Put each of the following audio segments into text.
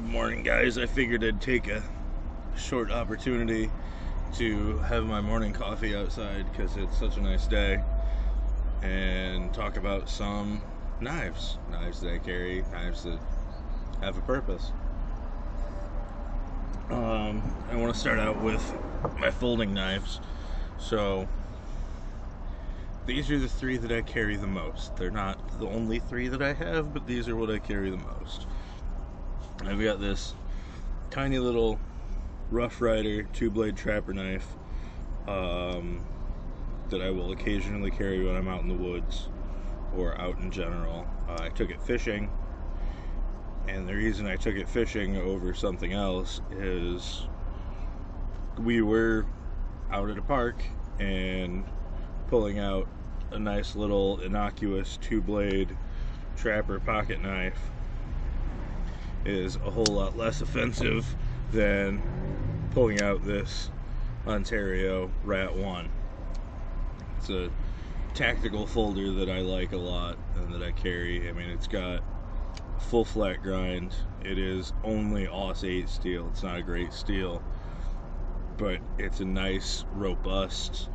Morning, guys. I figured I'd take a short opportunity to have my morning coffee outside because it's such a nice day and talk about some knives that I carry, knives that have a purpose. I want to start out with my folding knives. So these are the three that I carry the most. They're not the only three that I have, but these are what I carry the most. I've got this tiny little Rough Rider 2-blade trapper knife that I will occasionally carry when I'm out in the woods or out in general. I took it fishing, and the reason I took it fishing over something else is we were out at a park and pulling out a nice little innocuous 2-blade trapper pocket knife is a whole lot less offensive than pulling out this Ontario Rat 1. It's a tactical folder that I like a lot and that I carry. I mean, it's got full flat grind. It is only AUS 8 steel. It's not a great steel, but it's a nice, robust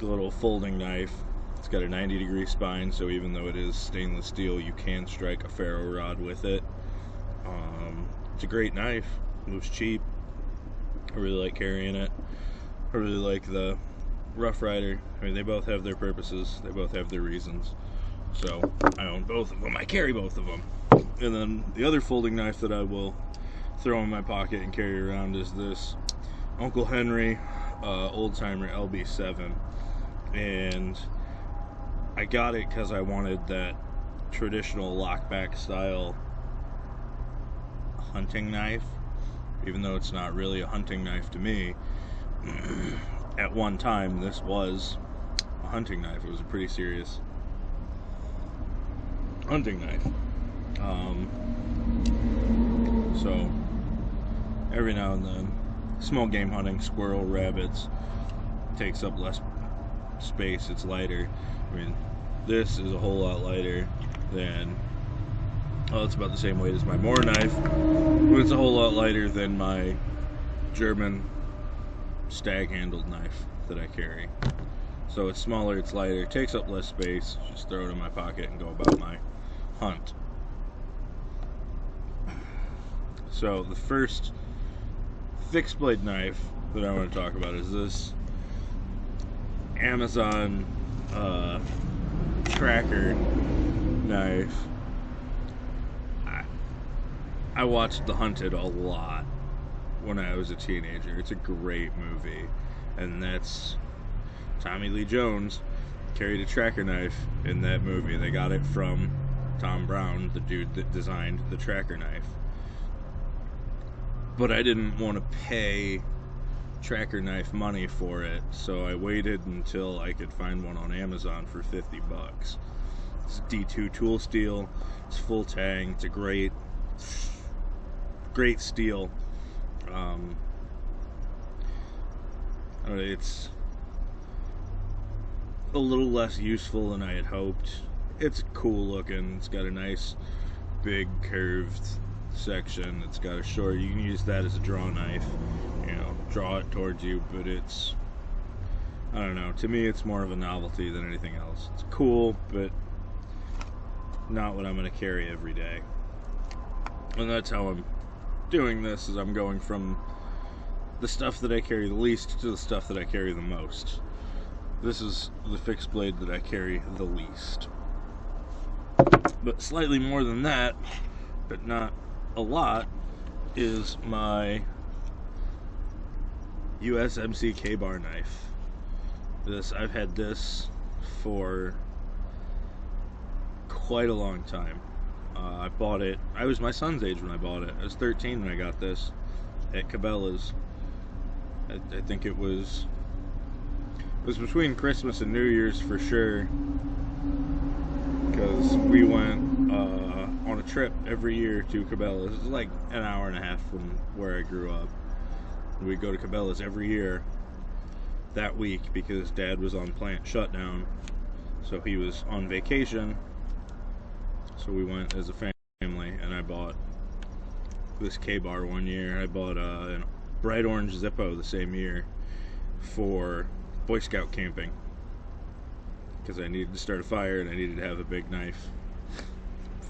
little folding knife. It's got a 90-degree spine, so even though it is stainless steel, you can strike a ferro rod with it. It's a great knife. It was cheap. I really like carrying it. I really like the Rough Rider. I mean, they both have their purposes. They both have their reasons. So I own both of them. I carry both of them. And then the other folding knife that I will throw in my pocket and carry around is this Uncle Henry Old Timer LB7. And I got it because I wanted that traditional lockback style hunting knife, even though it's not really a hunting knife to me. At one time, this was a hunting knife. It was a pretty serious hunting knife. So every now and then, small game hunting, squirrel, rabbits, takes up less space. It's lighter. I mean, this is a whole lot lighter than, it's about the same weight as my Moore knife, but it's a whole lot lighter than my German stag-handled knife that I carry. So it's smaller, it's lighter, it takes up less space. Just throw it in my pocket and go about my hunt. So the first fixed blade knife that I want to talk about is this Amazon tracker knife. I watched The Hunted a lot when I was a teenager. It's a great movie, and that's Tommy Lee Jones carried a tracker knife in that movie. They got it from Tom Brown, the dude that designed the tracker knife. But I didn't want to pay tracker knife money for it, so I waited until I could find one on Amazon for $50. It's D2 tool steel. It's full tang. It's a great steel. It's a little less useful than I had hoped. It's cool looking. It's got a nice big curved section. It's got a short, you can use that as a draw knife, draw it towards you, but it's, I don't know, to me it's more of a novelty than anything else. It's cool, but not what I'm going to carry every day. And that's how I'm doing this, is I'm going from the stuff that I carry the least to the stuff that I carry the most. This is the fixed blade that I carry the least. But slightly more than that, but not a lot, is my USMC K-bar knife. I've had this for quite a long time. I bought it, I was my son's age when I bought it. I was 13 when I got this at Cabela's. I think it was between Christmas and New Year's for sure, because we went on a trip every year to Cabela's. It's like an hour and a half from where I grew up. We'd go to Cabela's every year that week because Dad was on plant shutdown, so he was on vacation. So we went as a family, and I bought this K-Bar one year. I bought a bright orange Zippo the same year for Boy Scout camping because I needed to start a fire and I needed to have a big knife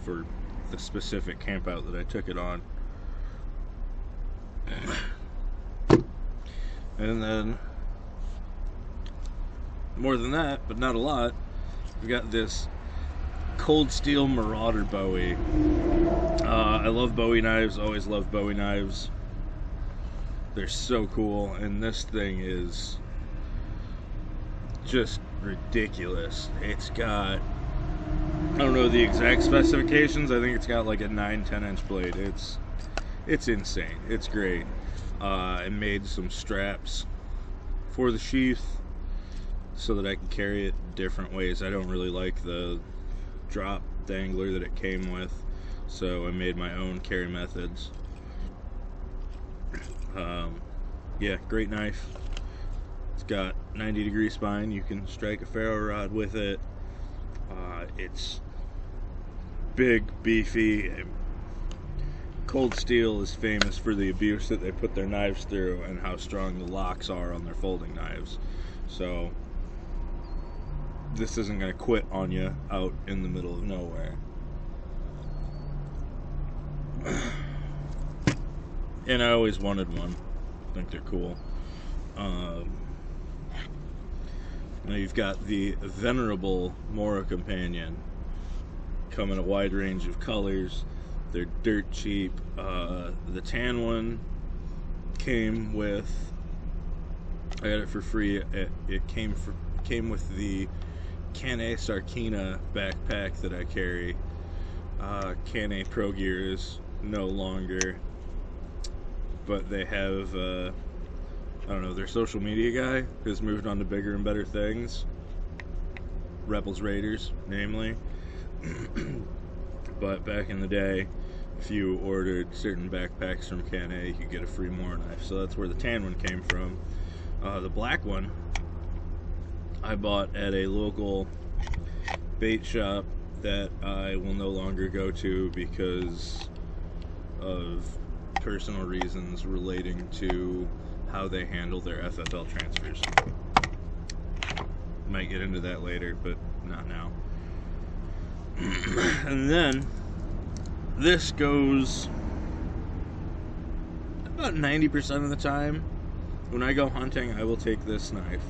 for the specific campout that I took it on. And then, more than that, but not a lot, we got this Cold Steel Marauder Bowie. I love Bowie knives, always loved Bowie knives. They're so cool, and this thing is just ridiculous. It's got, I don't know the exact specifications, I think it's got like a 9-10 inch blade. It's insane. It's great. I made some straps for the sheath so that I can carry it different ways. I don't really like the drop dangler that it came with, so I made my own carry methods. Yeah, great knife. It's got 90-degree spine. You can strike a ferro rod with it. It's big, beefy. Cold Steel is famous for the abuse that they put their knives through and how strong the locks are on their folding knives. So this isn't going to quit on you out in the middle of nowhere. And I always wanted one. I think they're cool. Now you've got the venerable Mora Companion. Come in a wide range of colors. They're dirt cheap. The tan one came with, I got it for free. It came with the Can-A Sarkina backpack that I carry. Can-A Pro Gear is no longer, but they have, I don't know, their social media guy has moved on to bigger and better things. Rebels Raiders, namely. But back in the day, if you ordered certain backpacks from Can-A, you could get a free Mora knife. So that's where the tan one came from. The black one I bought at a local bait shop that I will no longer go to because of personal reasons relating to how they handle their FFL transfers. Might get into that later, but not now. And then this goes about 90% of the time. When I go hunting, I will take this knife.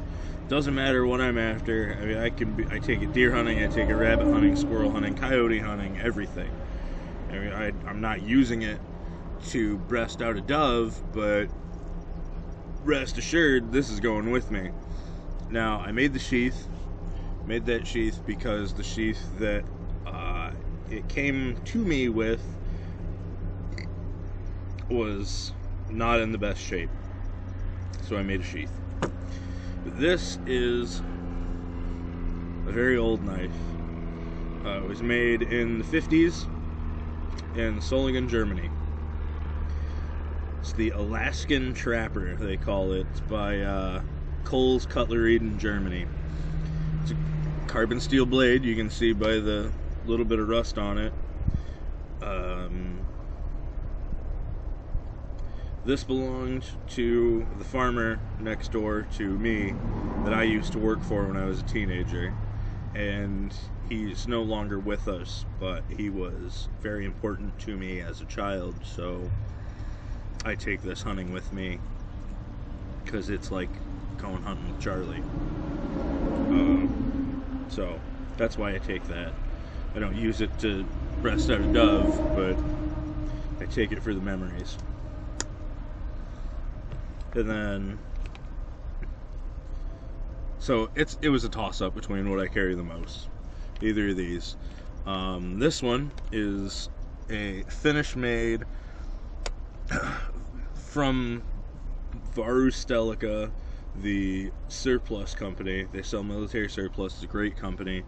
Doesn't matter what I'm after. I mean, I take it deer hunting, I take it rabbit hunting, squirrel hunting, coyote hunting, everything. I mean, I'm not using it to breast out a dove, but rest assured, this is going with me. Now, I made the sheath. Made that sheath because the sheath that it came to me with was not in the best shape. So I made a sheath. This is a very old knife. It was made in the 50s in Solingen, Germany. It's the Alaskan Trapper, they call it. It's by Coles Cutlery in Germany. It's a carbon steel blade. You can see by the little bit of rust on it. This belonged to the farmer next door to me that I used to work for when I was a teenager, and he's no longer with us, but he was very important to me as a child, so I take this hunting with me because it's like going hunting with Charlie. So that's why I take that. I don't use it to breast out a dove, but I take it for the memories. And then, so it was a toss-up between what I carry the most. Either of these. This one is a Finnish-made from Varustelika, the surplus company. They sell military surplus. It's a great company.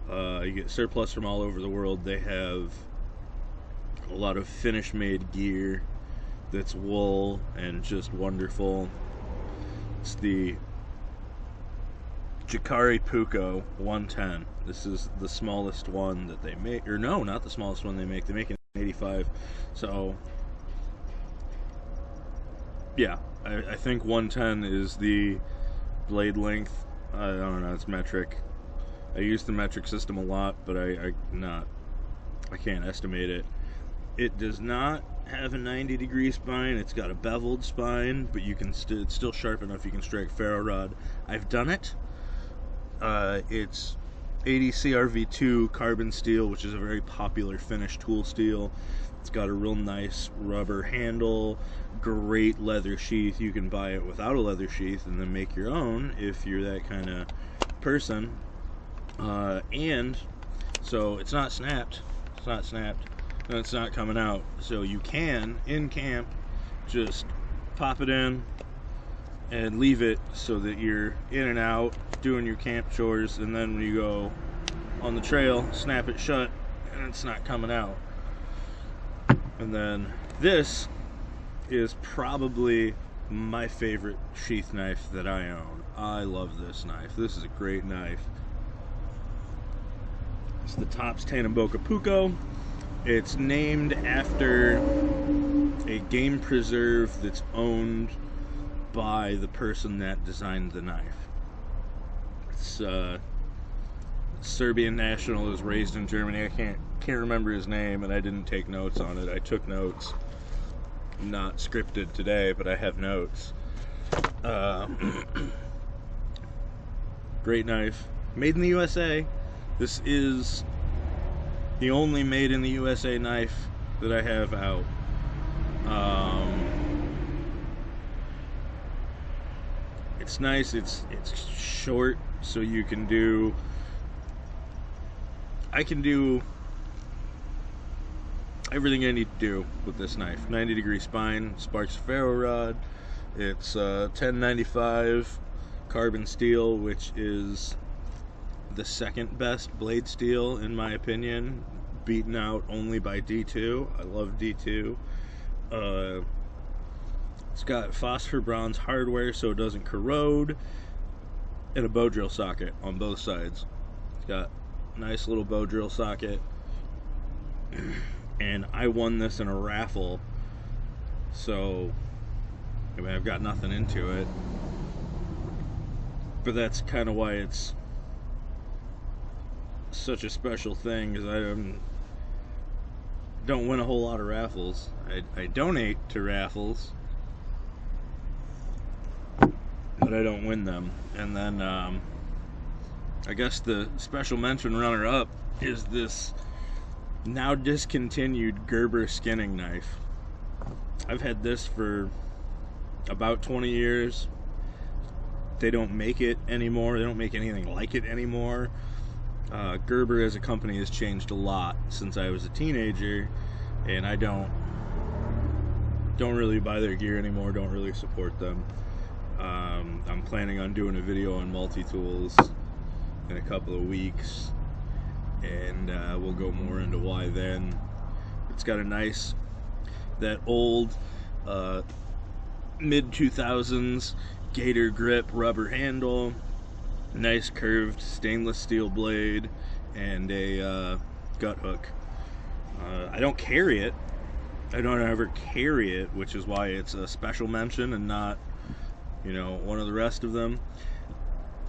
You get surplus from all over the world. They have a lot of Finnish-made gear that's wool and just wonderful. It's the Jikari Puko 110. This is the smallest one that they make, or no, not the smallest one they make. They make an 85. So yeah, I think 110 is the blade length. I don't know, it's metric. I use the metric system a lot, but I can't estimate it. It does not have a 90-degree spine. It's got a beveled spine, but you can it's still sharp enough you can strike ferro rod. I've done it. It's 80 CRV2 carbon steel, which is a very popular Finnish tool steel. It's got a real nice rubber handle, great leather sheath. You can buy it without a leather sheath and then make your own if you're that kind of person. And so it's not snapped. It's not snapped. And it's not coming out. So you can, in camp, just pop it in and leave it so that you're in and out doing your camp chores, and then when you go on the trail, snap it shut and it's not coming out. And then this is probably my favorite sheath knife that I own. I love this knife. This is a great knife. It's the Tops Tanimboka Puukko. It's named after a game preserve that's owned by the person that designed the knife. It's Serbian national, was raised in Germany. I can't remember his name, and I didn't take notes on it. I took notes, not scripted today, but I have notes. Great knife, made in the USA. This is the only made in the USA knife that I have out. It's nice. It's short, so you can do. I can do everything I need to do with this knife. 90-degree spine, Sparks ferro rod. It's 1095 carbon steel, which is the second best blade steel in my opinion, beaten out only by D2. I love D2. It's got phosphor bronze hardware so it doesn't corrode, and a bow drill socket on both sides. It's got a nice little bow drill socket, and I won this in a raffle, so I mean, I've got nothing into it, but that's kind of why it's such a special thing, because I don't win a whole lot of raffles. I donate to raffles, but I don't win them. And then I guess the special mention runner-up is this now discontinued Gerber skinning knife. I've had this for about 20 years. They don't make it anymore. They don't make anything like it anymore. Gerber as a company has changed a lot since I was a teenager, and I don't really buy their gear anymore, don't really support them. I'm planning on doing a video on multi-tools in a couple of weeks, and we'll go more into why then. It's got a nice, that old mid-2000s gator grip rubber handle, nice curved stainless steel blade, and a gut hook. I don't carry it. I don't ever carry it, which is why it's a special mention and not, you know, one of the rest of them.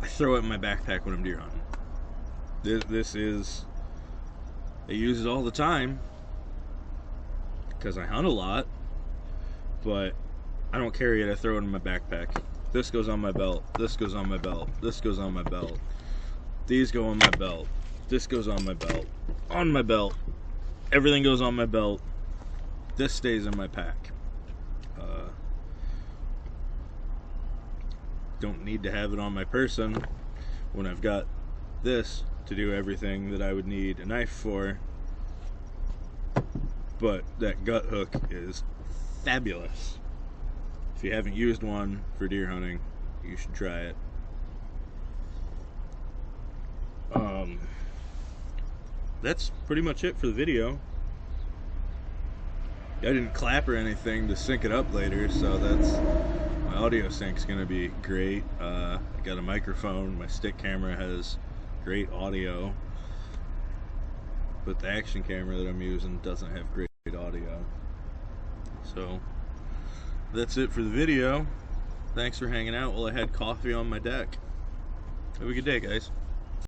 I throw it in my backpack when I'm deer hunting. This is, I use it all the time because I hunt a lot, but I don't carry it. I throw it in my backpack. This goes on my belt. This goes on my belt. This goes on my belt. These go on my belt. This goes on my belt. On my belt. Everything goes on my belt. This stays in my pack. Don't need to have it on my person when I've got this to do everything that I would need a knife for. But that gut hook is fabulous. If you haven't used one for deer hunting, you should try it. That's pretty much it for the video. I didn't clap or anything to sync it up later, so that's, my audio sync's gonna be great. I got a microphone, my stick camera has great audio, but the action camera that I'm using doesn't have great audio. So that's it for the video. Thanks for hanging out while I had coffee on my deck. Have a good day, guys.